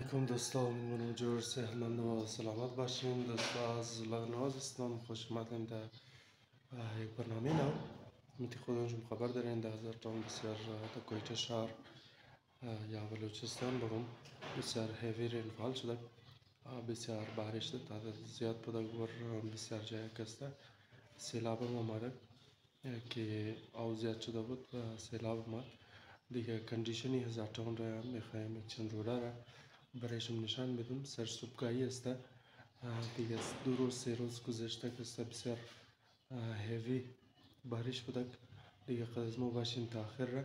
علیکم دوستا، امیدوارم جور صحتمند و سلامت باشین. دوستا از لغنواز هستم، خوش آمدین در یک برنامه نو. میتی خودتون خبر دارین در هزارتان بسیار در کویته شهر یا بلوچستان بگم بسیار هیوی رینفال شده، بسیار بارش ده، تعداد زیاد بوده و بسیار جای کسته سیلاب هم آمده که آو زیاد شده بود و سیلاب آمد دیگه. کندیشنی هزارتان را میخوایم چند روده را برایشون نشان بدم. سرسبکایی است دیگه. 2 روز 3 روز گذشته که بسیار هیوی بارش بوده دیگه. قد از ما باشین تاخیر را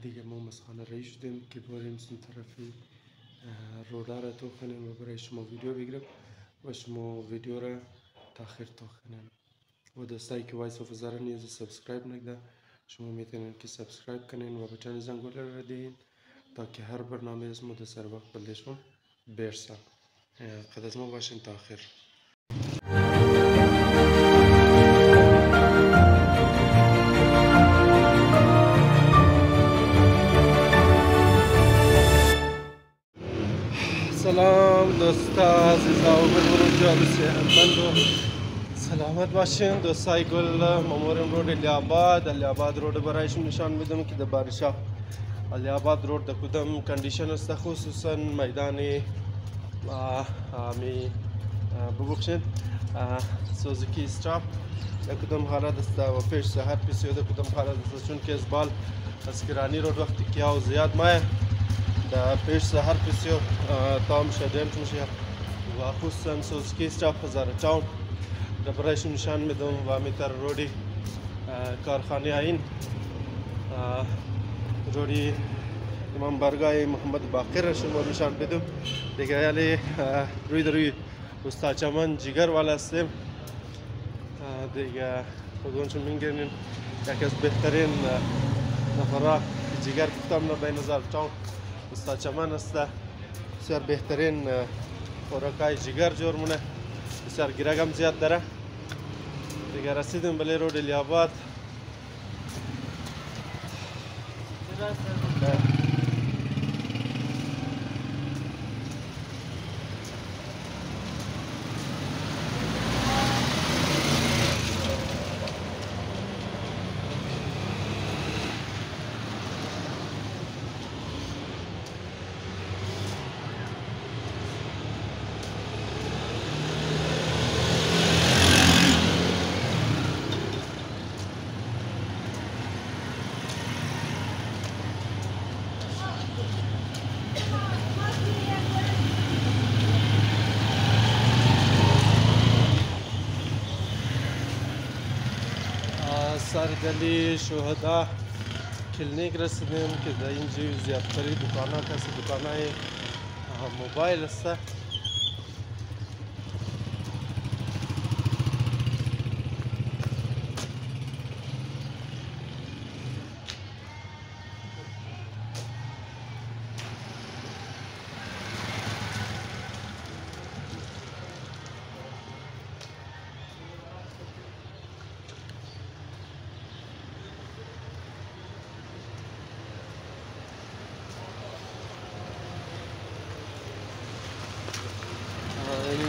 دیگه ما مسخانه رای شدیم که بریم سن طرفی رودا را تو کنیم و برای شما ویدیو بگیرم و شما ویدیو را تاخیر تو کنیم. و دوستایی که وایس آف زارا نیوز سابسکرایب نکرده شما میتونید که سابسکرایب کنین و بटन زنگوله را دین تا که هر برنامه از ما سر وقت بلشون برسن. قد از ما باشین تا آخر. سلام دوستا عزیزا، امیدوارم جا صحتمند و سلامت باشین. دوستای گل مامورم رود الیاباد رود برایشون نشان میدم که در بارشا الیاباد رود در کدام کندیشن است، خصوصا میدان می ببخشید سوزوکی استراپ در کدام حالت است و پیش سهر پیسیو در کدام حالت است، چون که از بال از کرانی رود وقتی که آو زیاد مایه در پیش سهر پیسیو تام شدیم میشه و خصوصا سوزوکی استراپ هزارتان در برایشون نشان میدم و میتر رودی کارخانه این رودی امام بارگاه محمد باقر شما نشان بدم دیگه. یعنی روی استاد چمن جگر والا هستیم دیگه. خودتون میگین یکی از بهترین نفرا جگر گفتم نه بین هزارتان استاد چمن است. بسیار بهترین خوراکای جگر جور مونه، بسیار گرگم زیاد داره دیگه. رسیدیم بله رود الیاباد. سردلی شهدا کلینیک رسیدیم که در اینجا زیادتری دکان‌ها کسی دکان‌های موبایل است.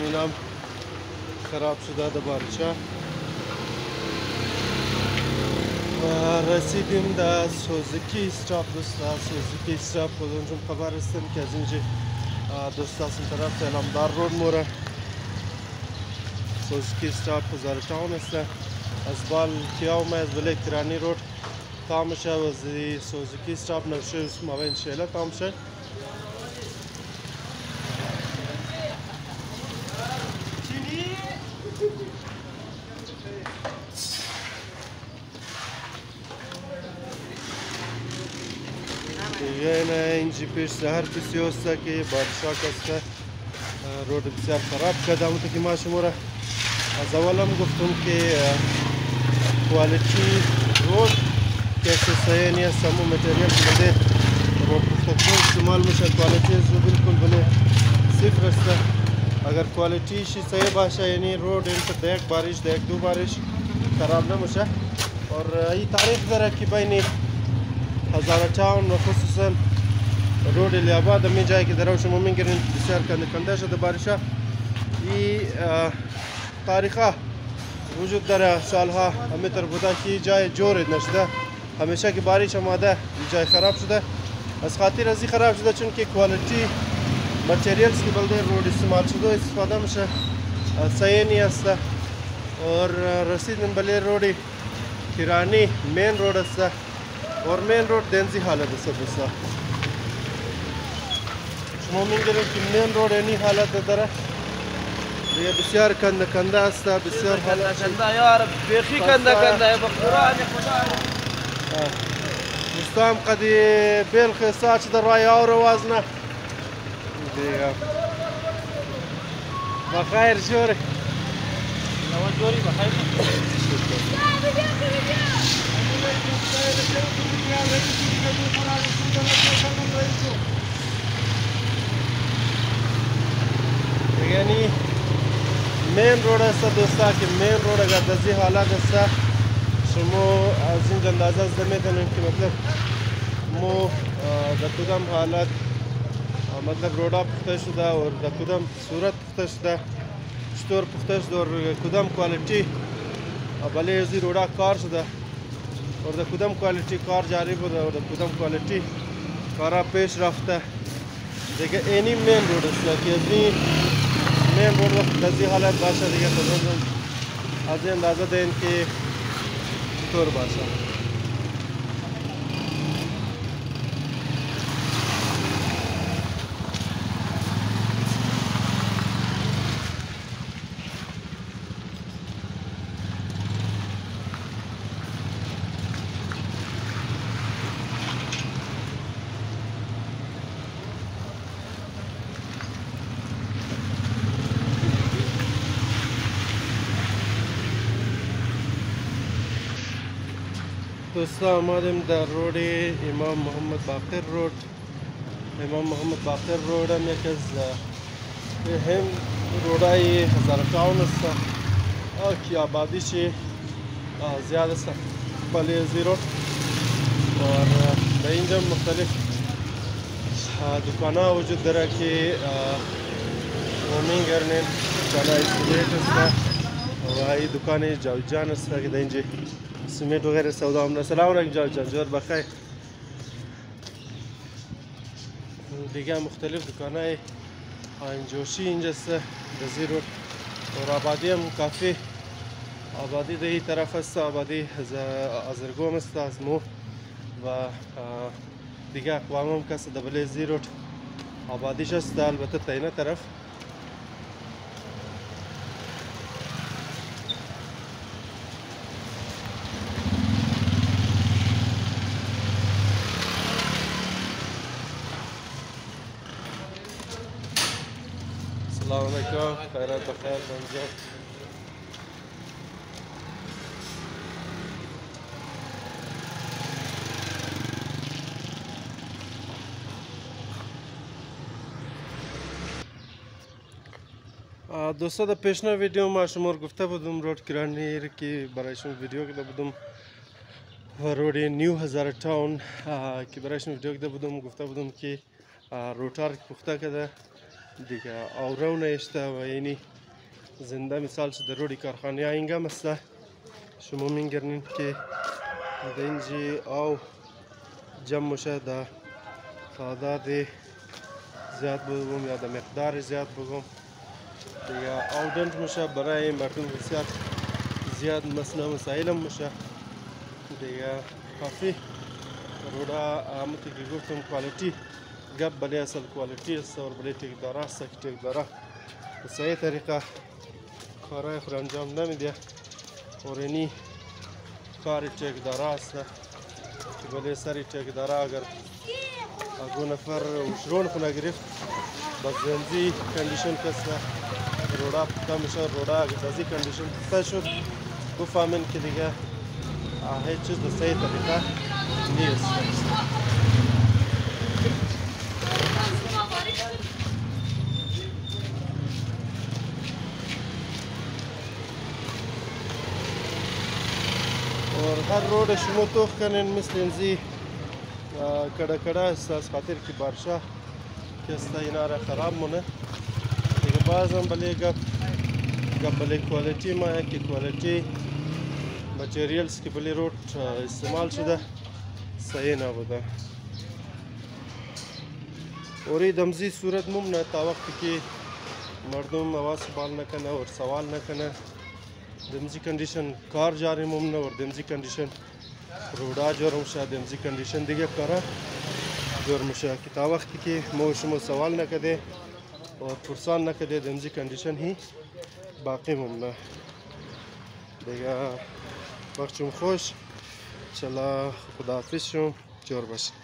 اینم خراب شده در بارشا و رسیدیم در سوزوکی استراپ. دوستا سوزوکی استراپ خودتون خبر هستیم که از اینجا دوستا از این طرف علمدار رود موره سوزوکی استراپ هزارتان است. از بال کیاوم از بله کرانی رود تام شه و سوزوکی استراپ نوشه مابین شیله تام شه دیگه. نه اینجا پیش سهر پیسی هست که بارشاک است، رود بسیار خراب کرده. همونطور که ما شما را از اول هم گفتم که کوالیتی رود کسی صحیح نیست. همون متریال که بده رود پختکون استعمال میشه، کوالیتی از بالکل بله صفر است. اگر کوالیتیش صحیح باشه یعنی رود انتر در یک بارش در یک 2 بارش خراب نمیشه. اور این تعریف داره که بین هزارتان و خصوصا رود الیاباد می جایی که در شما میگیرین بسیار کنده شده بارشا. این تاریخا وجود داره سالها همینطور بوده که جای جوری نشده، همیشه که بارش آمده این جای خراب شده. از خاطر از این خراب شده چون که کوالیتی ماتریالز که بلده رود استعمال شده استفاده میشه صحیح نیست اور رسیدن بله رودی کرانی مین رود است اور مین رود دنزی حالت است. دوستا شما میگیرید که مین رود اینی حالت داره دیگه بسیار کنده است، بسیار کنده یار بیخی کنده با قرآن خدا دوستان قدی بیل ساعت در رای اور وزنه دیگه بخیر جوری جوری بخیر یعنی مین رود است دوستا که مین رود اگر دزی حالت است شما از این اندازه از میتونید که مطلب مو در کدام حالت مطلب رودا پخته شده و در کدام صورت پخته شده چطور پخته شده و کدام کوالیتی بله از رودا کار شده و در کدام کوالیتی کار جاری بوده و در کدام کوالیتی کارا پیش رفته دیگه اینی مین رود است که از این مین رود وقت دزی حالت باشه دیگه از این اندازه دین که چطور باشه. دوستا آمدیم در رود امام محمد باقر رود. امام محمد باقر رود هم یک از هم رودای هزارتاون است که آبادیش زیاد است بله از رود و در اینجا مختلف دکان‌ها وجود داره که مومین گرنین دکان اسکلیت است و این دکان جاوید جان است که در اینجا سمیت و غیر سودا هم. سلام علیکم جاوید جان، جوار بخیر. دیگه مختلف دکان‌های آینجوشی اینجاست در رود و آبادی هم کافی آبادی در این طرف است، آبادی آزرگوم است از مو و دیگه اقوام هم کس در بله رود آبادیش است البته تا این طرف. سلام علیکم، خیرات بخیر بانجا. دوستا در پیشنا ویدیو ما شما گفته بودم رود کرانی که برایشون ویدیو کرده بودم و رود نیو هزارتاون که برایشون ویدیو کرده بودم گفته بودم که روتار پخته کرده دیگه آورو نیشته و اینی زنده مثال شده رودی کارخانه اینگا مثلا شما میگرنین که در اینجی آو جمع میشه در تعداد زیاد بگم یا در مقدار زیاد بگم دیگه آو دنت میشه برای مردم بسیار زیاد مسئله مسائل هم میشه دیگه کافی رودا آمده که گفتم کوالیتی گب بله اصل کوالیتی است و بله ټیکدار است که ټیکدار به صحیح طریقه کارهای خود انجام نمیده اور اینی کار ټیکدار است که بله سری ټیکدار اگر اگه نفر وشرون خونه گرفت با زنزی کندیشن کسته رودا پخته میشه رودا اگر دزی کندیشن پخته شد بفهمین که دیگه هیچ چیز به صحیح طریقه نیست. اور هر رود شما توخ کنین مثل اینزی کڑا کڑا است از خاطر که برشه که است اینا را خراب مونه دیگه. بعض هم بله گپ بله کوالیتی ما که کوالیتی متریالز که بله روت استعمال شده صحیح نبوده. اوری دمزی صورت ممنه تا وقتی که مردم آواز بال نکنه اور سوال نکنه. دمزی کندیشن کار جاری ممنه اور دمزی کندیشن رودا جور میشه، دمزی کندیشن دیگه کارا جور میشه که تا وقتی که ما شما سوال نکده اور پرسان نکده دمزی کندیشن هی باقی ممنه دیگه. وقتشون خوش، انشالله خداحافظ شم، جور باشه.